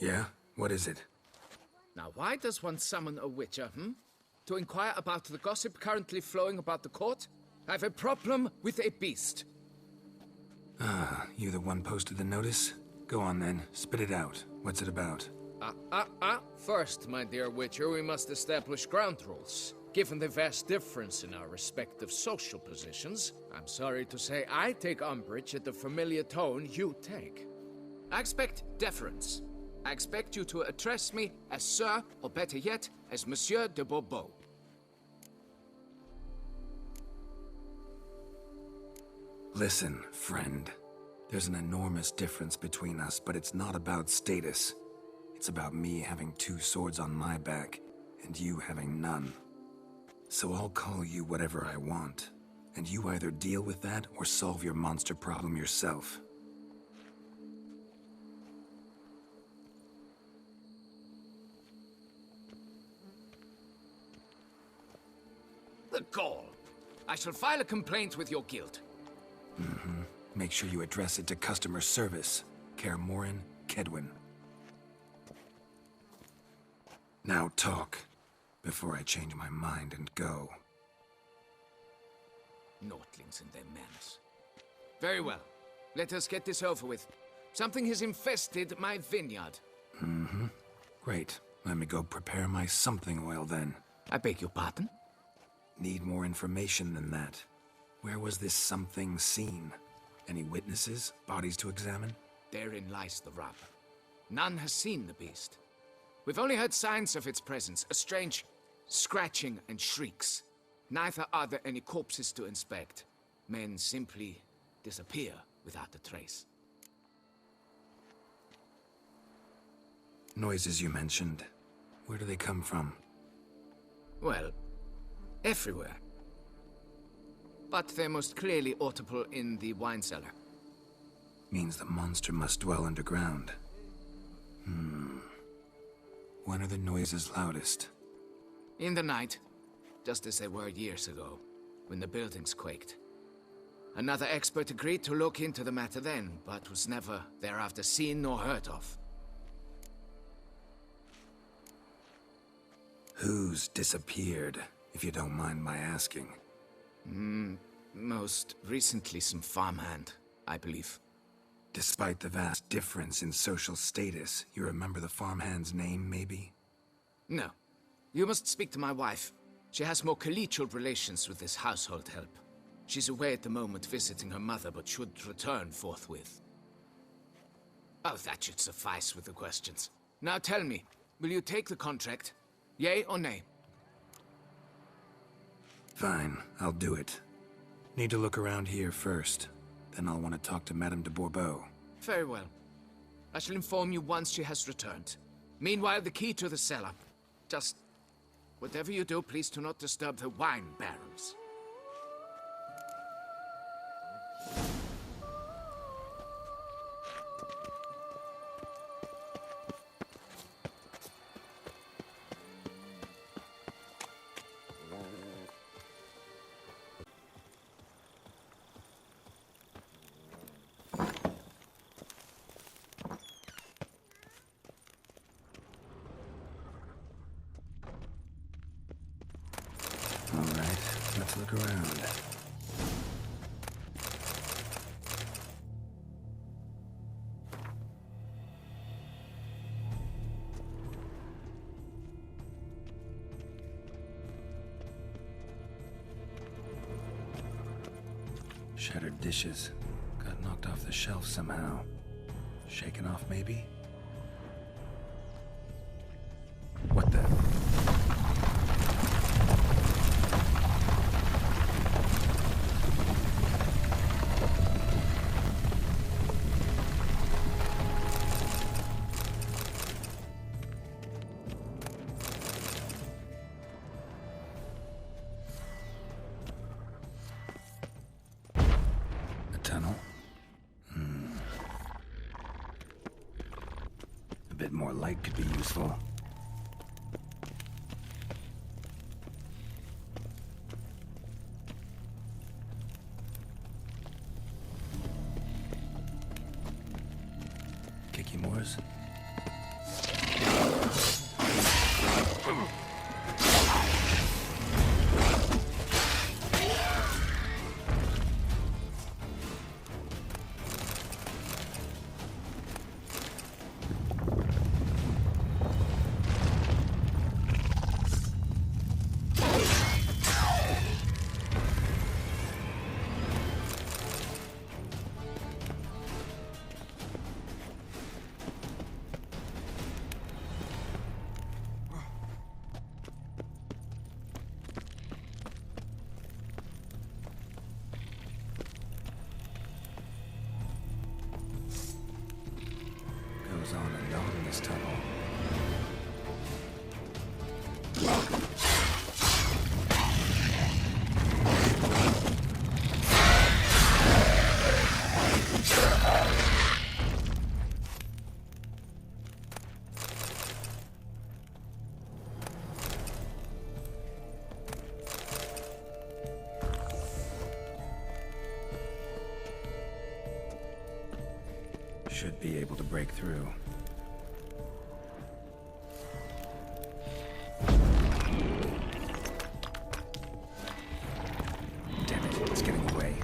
Yeah? What is it? Now, why does one summon a witcher, To inquire about the gossip currently flowing about the court? I have a problem with a beast. Ah, you the one posted the notice? Go on then, spit it out. What's it about? First, my dear witcher, we must establish ground rules. Given the vast difference in our respective social positions, I'm sorry to say I take umbrage at the familiar tone you take. I expect deference. I expect you to address me as Sir, or better yet, as Monsieur de Bourbeau. Listen, friend. There's an enormous difference between us, but it's not about status. It's about me having 2 swords on my back, and you having none. So I'll call you whatever I want, and you either deal with that or solve your monster problem yourself. The gall! I shall file a complaint with your guild. Make sure you address it to customer service. Kaer Morhen, Kedwin. Now talk, before I change my mind and go. Naughtlings and their manners. Very well. Let us get this over with. Something has infested my vineyard. Great. Let me go prepare my something oil then. I beg your pardon? Need more information than that. Where was this something seen? Any witnesses? Bodies to examine? Therein lies the rub. None has seen the beast. We've only heard signs of its presence, a strange scratching and shrieks. Neither are there any corpses to inspect. Men simply disappear without a trace. Noises you mentioned. Where do they come from? Well, everywhere. But they're most clearly audible in the wine cellar. Means the monster must dwell underground. When are the noises loudest? In the night, just as they were years ago, when the buildings quaked. Another expert agreed to look into the matter then, but was never thereafter seen nor heard of. Who's disappeared, if you don't mind my asking? Most recently some farmhand, I believe. Despite the vast difference in social status, you remember the farmhand's name, maybe? No. You must speak to my wife. She has more collegial relations with this household help. She's away at the moment visiting her mother, but should return forthwith. Oh, that should suffice with the questions. Now tell me, will you take the contract? Yea or nay? Fine, I'll do it. Need to look around here first. Then I'll want to talk to Madame de Bourbeau. Very well. I shall inform you once she has returned. Meanwhile, the key to the cellar. Just whatever you do, please do not disturb the wine barrels. Let's look around. Shattered dishes. Got knocked off the shelf somehow. Shaken off, maybe? What the? Tunnel? A bit more light could be useful. Kikimores? On and on in this tunnel. Should be able to break through. Damn it, it's getting away.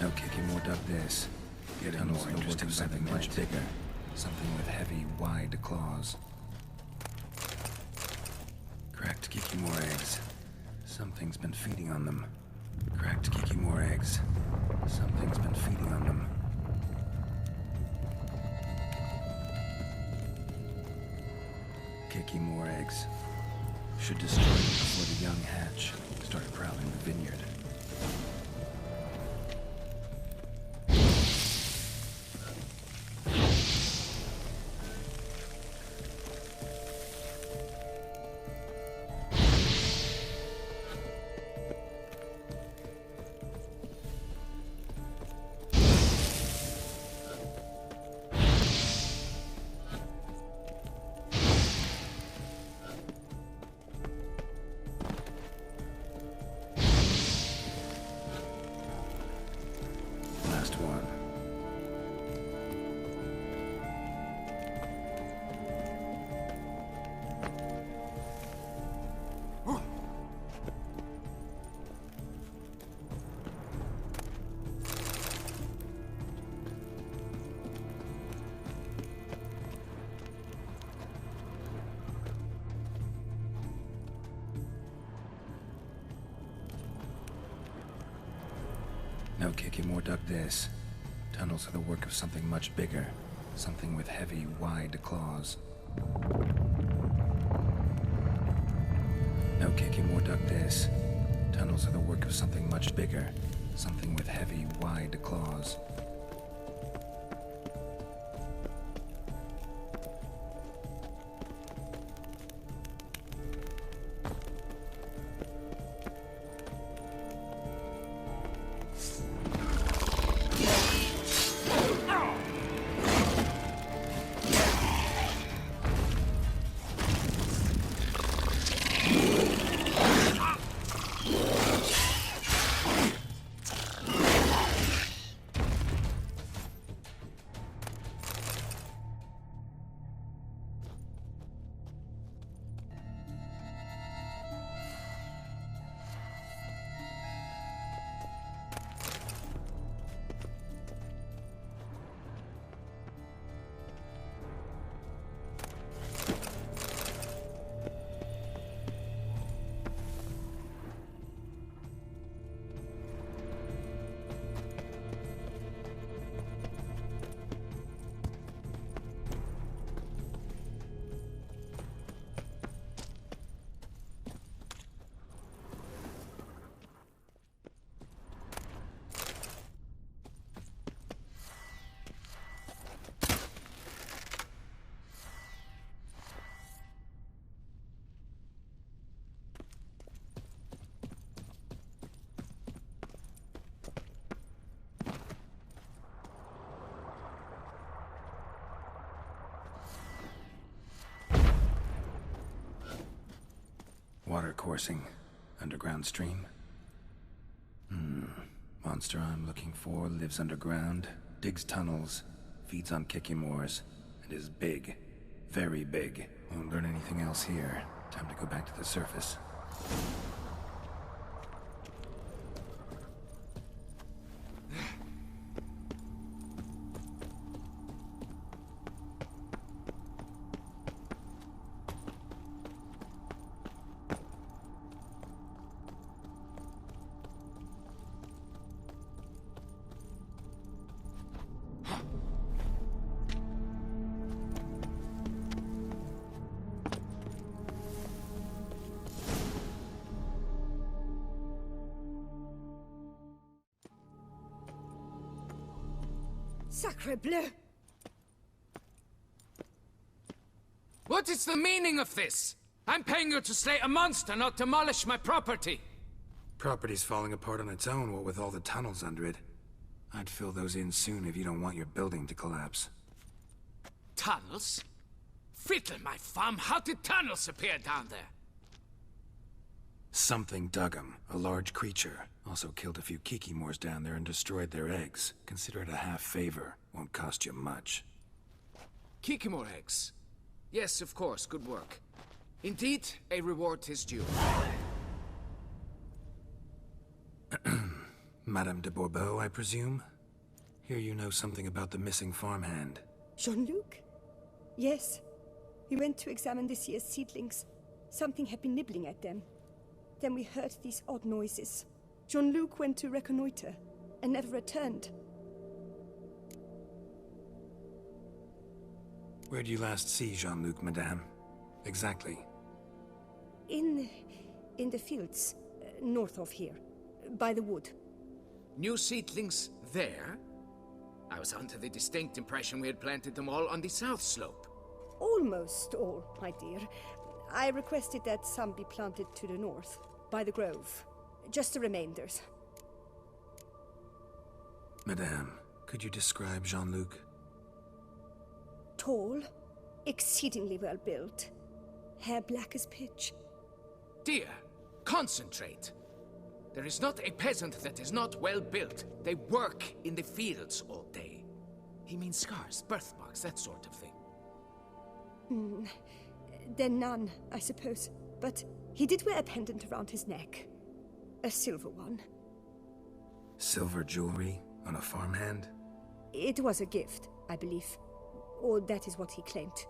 No kicking or duck this. Get more interested in something much bigger. Something with heavy, wide claws. Cracked Kiki more eggs. Something's been feeding on them. Cracked Kiki more eggs. Something's been feeding on them. Kiki more eggs. Should destroy them before the young hatch. Start prowling the vineyard. Last one. No kick him or duck this. Tunnels are the work of something much bigger. Something with heavy, wide claws. No kick him or duck this. Tunnels are the work of something much bigger. Something with heavy, wide claws. coursing. Underground stream. Monster I'm looking for lives underground, digs tunnels, feeds on kikimores, and is big. Very big. Won't learn anything else here. Time to go back to the surface. Sacre bleu! What is the meaning of this? I'm paying you to slay a monster, not demolish my property. Property's falling apart on its own, what with all the tunnels under it. I'd fill those in soon if you don't want your building to collapse. Tunnels? Fiddle my thumb, how did tunnels appear down there? Something dug 'em. A large creature. Also killed a few kikimores down there and destroyed their eggs. Consider it a half favor. Won't cost you much. Kikimore eggs. Yes, of course, good work. Indeed, a reward is due. Madame de Bourbeau, I presume? Hear you know something about the missing farmhand. Jean-Luc? Yes. We went to examine this year's seedlings. Something had been nibbling at them. Then we heard these odd noises. Jean-Luc went to reconnoiter and never returned. Where did you last see Jean-Luc, madame? Exactly. In the fields, north of here, by the wood. New seedlings there? I was under the distinct impression we had planted them all on the south slope. Almost all, my dear. I requested that some be planted to the north, by the grove. Just the remainders. Madame, could you describe Jean-Luc? Tall, exceedingly well built, hair black as pitch. Dear, concentrate. There is not a peasant that is not well built. They work in the fields all day. He means scars, birthmarks, that sort of thing. Then none, I suppose. But he did wear a pendant around his neck. A silver one. Silver jewelry on a farmhand? It was a gift, I believe. Or that is what he claimed.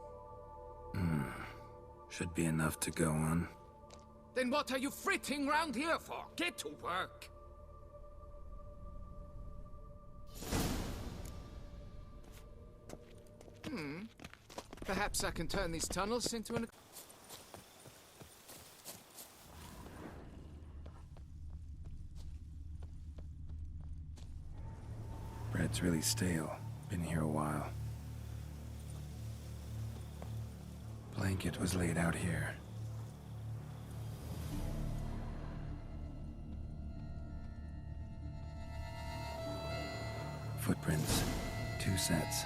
Should be enough to go on. Then what are you fritting round here for? Get to work! Perhaps I can turn these tunnels into an... Bread's really stale. Been here a while. Blanket was laid out here. Footprints. 2 sets.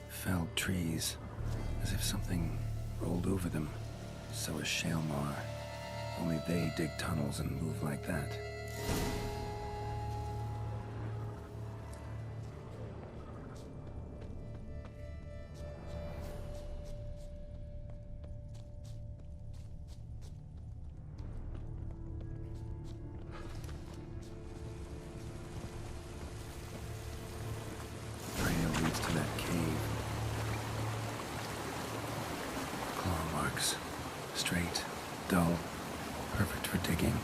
Felled trees, as if something rolled over them. So is Shalmar. Only they dig tunnels and move like that. Trail leads to that cave. Claw marks. Straight, dull, perfect for digging.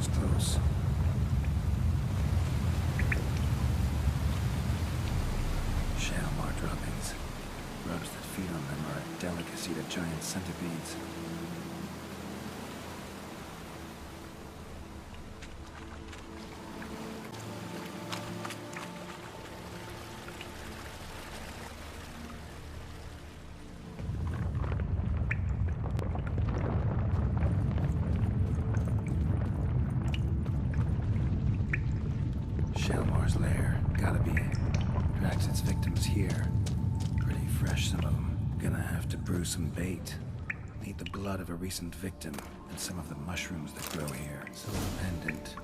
was close. Shalmar droppings. Grubs that feed on them are a delicacy to giant centipedes. Shalmar's lair. Gotta be. Tracks its victims here. Pretty fresh, some of them. Gonna have to brew some bait. Need the blood of a recent victim and some of the mushrooms that grow here. Silver pendant.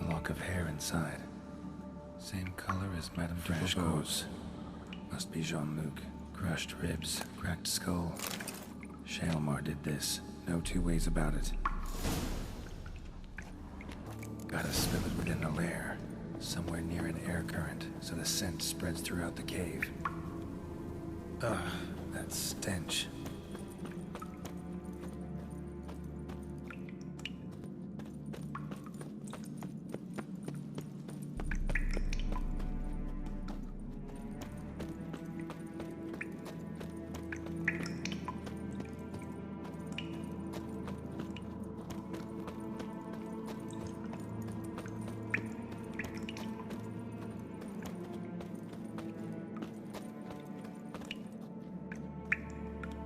A lock of hair inside. Same color as Madame Trashco's. Must be Jean-Luc. Crushed ribs, cracked skull. Shalmar did this. No two ways about it. Gotta spill it within the lair. Somewhere near an air current, so the scent spreads throughout the cave. Ugh, that stench.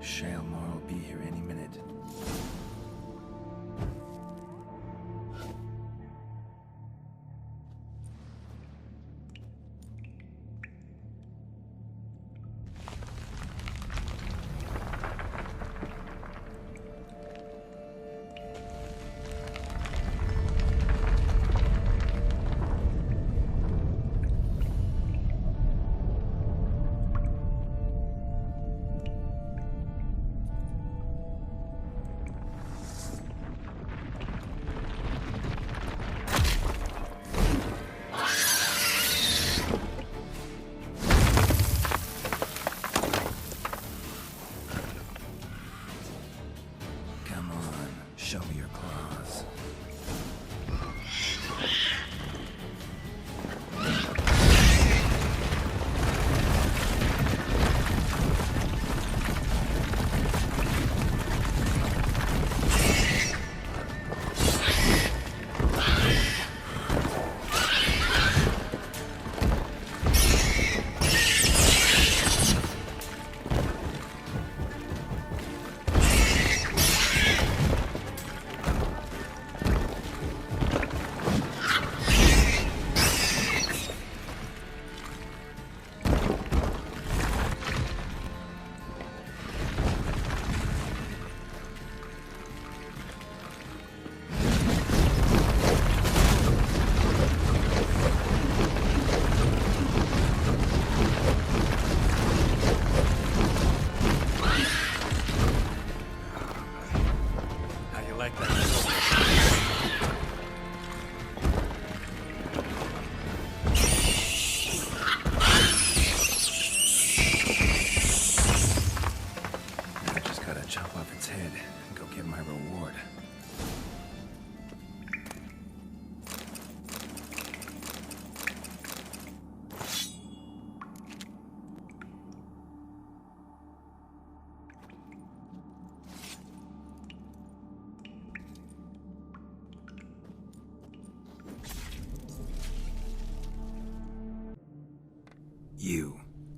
Shalmar will be here any minute. Show me your claws.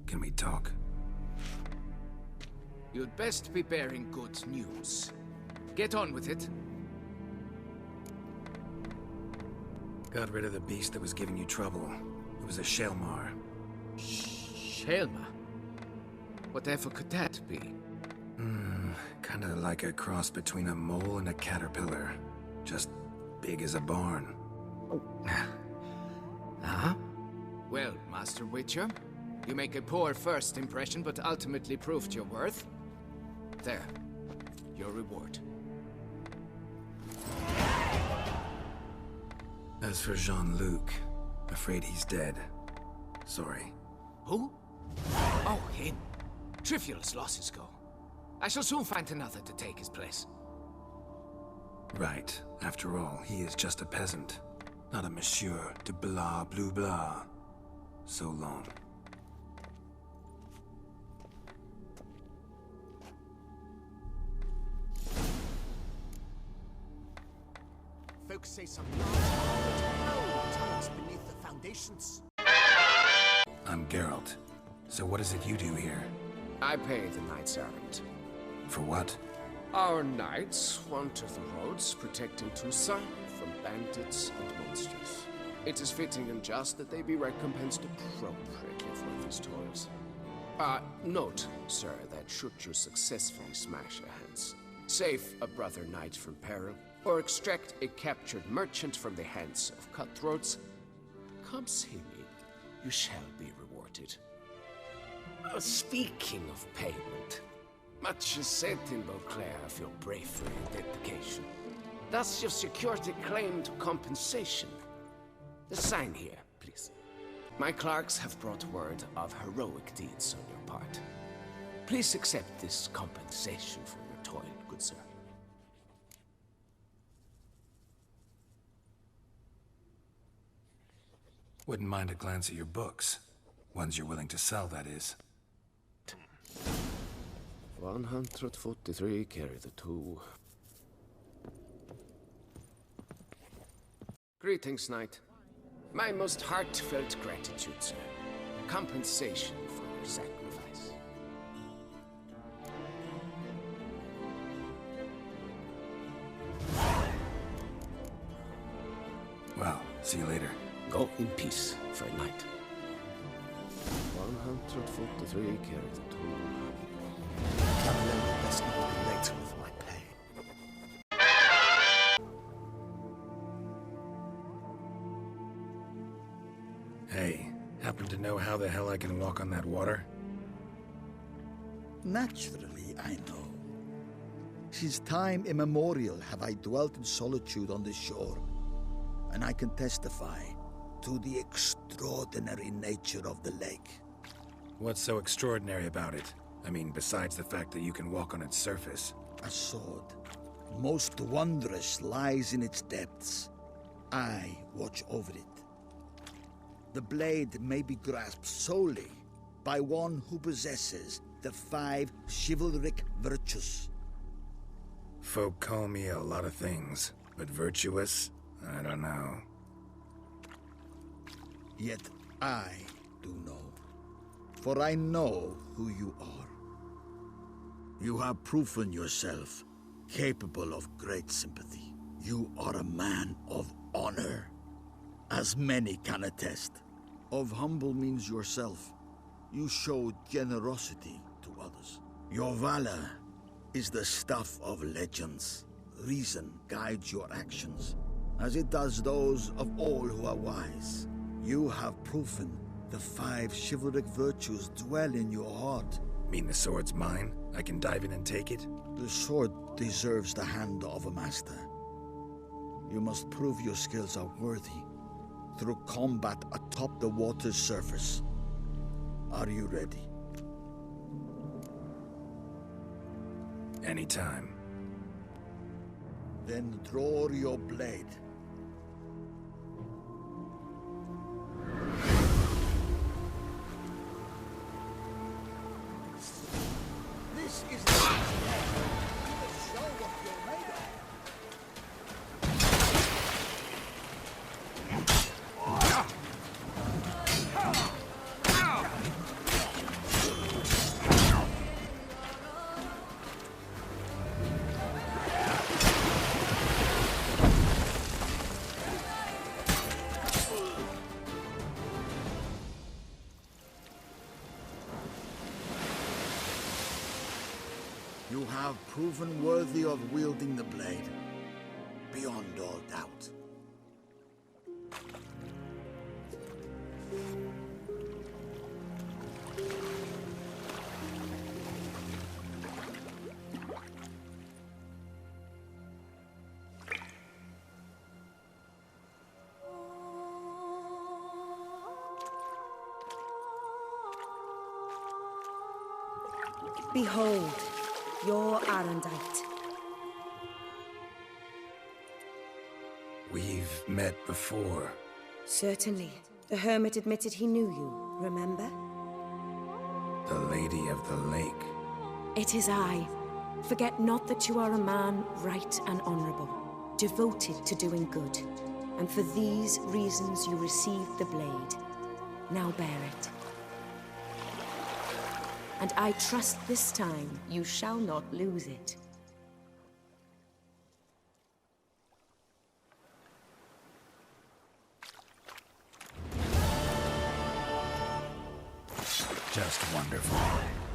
Can we talk? You'd best be bearing good news. Get on with it. Got rid of the beast that was giving you trouble. It was a Shalmar. Shalmar? Whatever could that be? Kinda like a cross between a mole and a caterpillar. Just big as a barn. Huh? Well, Master Witcher, you make a poor first impression, but ultimately proved your worth. There. Your reward. As for Jean-Luc, afraid he's dead. Sorry. Who? Oh, him. Trivial as losses go. I shall soon find another to take his place. Right. After all, he is just a peasant, not a monsieur de blah blue blah. So long. Folks say some tunnels beneath the foundations. I'm Geralt. So what is it you do here? I pay the knights errant. For what? Our knights wander the roads, protecting Toussaint from bandits and monsters. It is fitting and just that they be recompensed appropriately for these toils. Note, sir, that should you successfully smash a hands, save a brother knight from peril, or extract a captured merchant from the hands of cutthroats, come see me. You shall be rewarded. Speaking of payment, much is said in Beauclair of your bravery and dedication. Thus you've secured a claim to compensation. Sign here, please. My clerks have brought word of heroic deeds on your part. Please accept this compensation for your toil, good sir. Wouldn't mind a glance at your books. Ones you're willing to sell, that is. 143, carry the 2. Greetings, knight. My most heartfelt gratitude, sir. Compensation for your sacrifice. Well, see you later. Go in peace, fair knight. 143, carry the 2. Traveling best not be late with my pay. Hey, happen to know how the hell I can walk on that water? Naturally, I know. Since time immemorial have I dwelt in solitude on this shore, and I can testify to the extraordinary nature of the lake. What's so extraordinary about it? I mean, besides the fact that you can walk on its surface. A sword, most wondrous, lies in its depths. I watch over it. The blade may be grasped solely by one who possesses the 5 chivalric virtues. Folk call me a lot of things, but virtuous? I don't know. Yet I do know, for I know who you are. You have proven yourself capable of great sympathy. You are a man of honor, as many can attest. Of humble means yourself. You show generosity to others. Your valor is the stuff of legends. Reason guides your actions, as it does those of all who are wise. You have proven the 5 chivalric virtues dwell in your heart. Mean the sword's mine? I can dive in and take it? The sword deserves the hand of a master. You must prove your skills are worthy through combat atop the water's surface. Are you ready? Anytime. Then draw your blade. This is the show what you're made of. You have proven worthy of wielding the blade, beyond all doubt. Behold, your Arendite. We've met before. Certainly. The hermit admitted he knew you, remember? The Lady of the Lake. It is I. Forget not that you are a man right and honorable, devoted to doing good. And for these reasons you received the blade. Now bear it. And I trust this time you shall not lose it. Just wonderful.